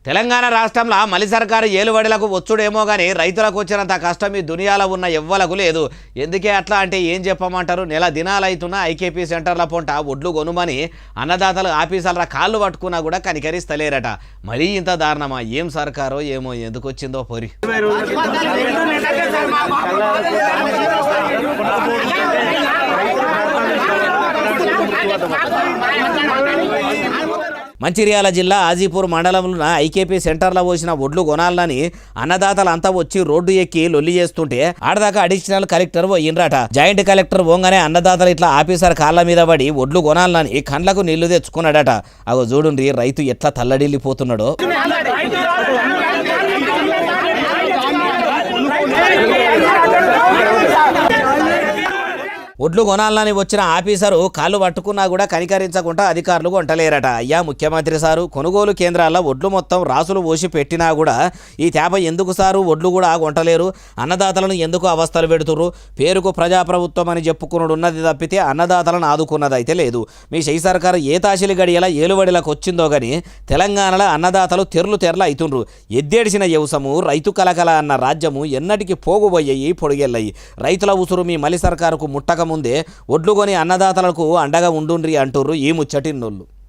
తెలంగాణ రాష్ట్రంలో మలి సర్కారు ఏలుబడులకు వచ్చుడేమో కానీ రైతులకు వచ్చినంత కష్టం ఈ దునియాలో ఉన్న ఎవ్వలకు లేదు. ఎందుకే అట్లా అంటే ఏం చెప్పమంటారు? నెల దినాలైతున్నా ఐకేపీ సెంటర్ల పొంట ఒడ్లు కొనుమని అన్నదాతలు ఆఫీసర్ల కాళ్ళు పట్టుకున్నా కూడా కనికరిస్తలేరట. మరీ ఇంత దారుణమా? ఏం సర్కారో ఏమో, ఎందుకు వచ్చిందో పొరి. మంచిర్యాల జిల్లా ఆజీపూర్ మండలంలో ఐకేపీ సెంటర్లో పోసిన ఒడ్లు కొనాలని అన్నదాతలంతా వచ్చి రోడ్డు ఎక్కి లొల్లి చేస్తుంటే ఆడదాకా అడిషనల్ కలెక్టర్ పోయిండ్రట. జాయింట్ కలెక్టర్ పోగానే అన్నదాతలు ఇట్లా ఆఫీసర్ కాళ్ళ మీద పడి ఒడ్లు కొనాలని కండ్లకు నీళ్లు తెచ్చుకున్నాడట. అగో చూడుండ్రి రైతు ఎట్లా తల్లడిల్లిపోతున్నాడో. ఒడ్లు కొనాలని వచ్చిన ఆఫీసరు కాళ్ళు పట్టుకున్నా కూడా కనికరించకుండా అధికారులు కొంటలేరట. అయ్యా ముఖ్యమంత్రి సారు, కొనుగోలు కేంద్రాల్లో ఒడ్లు మొత్తం రాసులు పోసి పెట్టినా కూడా ఈ తేప ఎందుకు సారు ఒడ్లు కూడా కొంటలేరు? అన్నదాతలను ఎందుకు అవస్థలు పెడుతుర్రు? పేరుకు ప్రజాప్రభుత్వం అని చెప్పుకున్నాడు ఉన్నది తప్పితే అన్నదాతలను ఆదుకున్నది అయితే లేదు. మీ శై సర్కారు ఏ తాసిలి గడియల ఏలుబడిలకు వచ్చిందో కానీ తెలంగాణలో అన్నదాతలు తెరలు అవుతుండ్రు. ఎద్దేడిసిన వ్యవసము రైతు కలకల అన్న రాజ్యము ఎన్నటికి పోగుబోయ్యి పొడిగెళ్ళయి. రైతుల ఉసురు మీ మలి సర్కారుకు ముట్టక ముందే ఒడ్లు కొని అన్నదాతలకు అండగా ఉండుండ్రి అంటుర్రు ఈ ముచ్చటిన్నోళ్ళు.